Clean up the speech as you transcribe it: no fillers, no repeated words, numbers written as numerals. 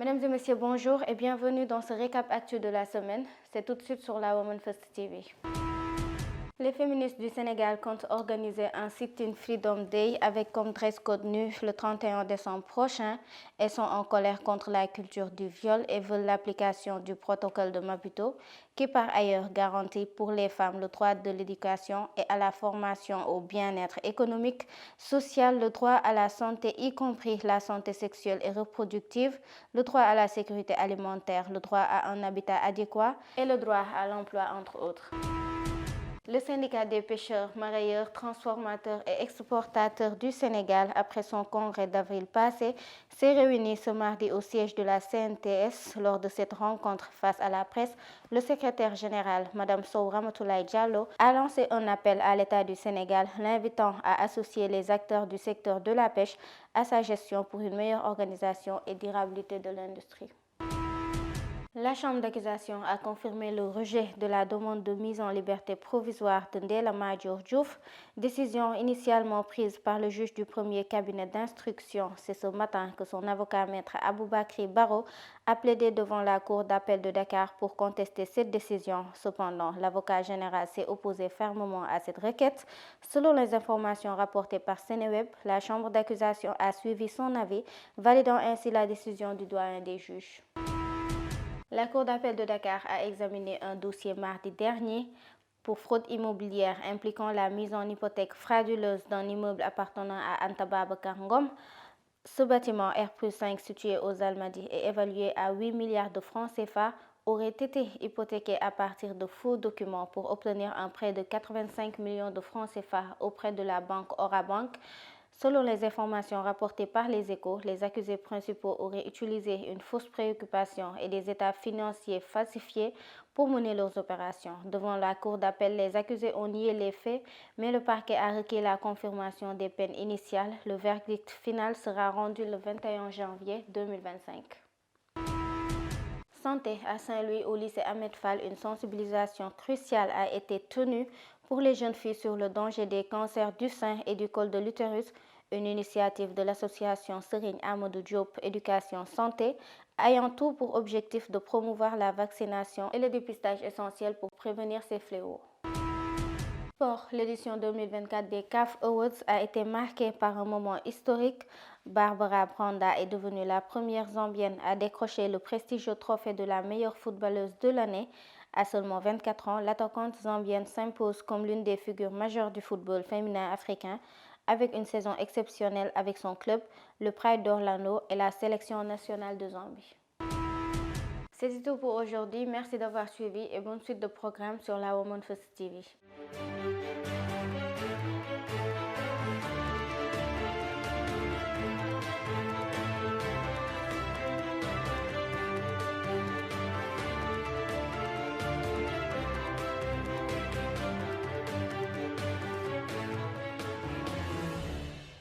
Mesdames et messieurs, bonjour et bienvenue dans ce récap actu de la semaine. C'est tout de suite sur la Women First TV. Les féministes du Sénégal comptent organiser un Sit-in Freedom Day avec comme dress code nu le 31 décembre prochain et sont en colère contre la culture du viol et veulent l'application du protocole de Maputo qui par ailleurs garantit pour les femmes le droit de l'éducation et à la formation au bien-être économique, social, le droit à la santé y compris la santé sexuelle et reproductive, le droit à la sécurité alimentaire, le droit à un habitat adéquat et le droit à l'emploi entre autres. Le syndicat des pêcheurs, marailleurs, transformateurs et exportateurs du Sénégal, après son congrès d'avril passé, s'est réuni ce mardi au siège de la CNTS. Lors de cette rencontre face à la presse, le secrétaire général, Mme Sow Ramatoulaye Diallo, a lancé un appel à l'État du Sénégal, l'invitant à associer les acteurs du secteur de la pêche à sa gestion pour une meilleure organisation et durabilité de l'industrie. La Chambre d'accusation a confirmé le rejet de la demande de mise en liberté provisoire de Ndella Madior Diouf, décision initialement prise par le juge du premier cabinet d'instruction. C'est ce matin que son avocat maître Aboubakry Baro a plaidé devant la Cour d'appel de Dakar pour contester cette décision. Cependant, l'avocat général s'est opposé fermement à cette requête. Selon les informations rapportées par Sénéweb, la Chambre d'accusation a suivi son avis, validant ainsi la décision du doyen des juges. La Cour d'appel de Dakar a examiné un dossier mardi dernier pour fraude immobilière impliquant la mise en hypothèque frauduleuse d'un immeuble appartenant à Anta Babacar Ngom. Ce bâtiment R+5 situé aux Almadies et évalué à 8 milliards de francs CFA aurait été hypothéqué à partir de faux documents pour obtenir un prêt de 85 millions de francs CFA auprès de la banque Orabank. Selon les informations rapportées par les Échos, les accusés principaux auraient utilisé une fausse préoccupation et des états financiers falsifiés pour mener leurs opérations. Devant la cour d'appel, les accusés ont nié les faits, mais le parquet a requis la confirmation des peines initiales. Le verdict final sera rendu le 21 janvier 2025. Santé à Saint-Louis au lycée Ahmed Fall, une sensibilisation cruciale a été tenue pour les jeunes filles sur le danger des cancers du sein et du col de l'utérus, une initiative de l'association Serigne Amadou Diop Éducation Santé, ayant tout pour objectif de promouvoir la vaccination et le dépistage essentiel pour prévenir ces fléaux. Sport, l'édition 2024 des CAF Awards a été marquée par un moment historique. Barbara Branda est devenue la première Zambienne à décrocher le prestigieux trophée de la meilleure footballeuse de l'année. À seulement 24 ans, l'attaquante zambienne s'impose comme l'une des figures majeures du football féminin africain, avec une saison exceptionnelle avec son club, le Pride d'Orlando et la sélection nationale de Zambie. C'est tout pour aujourd'hui. Merci d'avoir suivi et bonne suite de programme sur la Women First TV.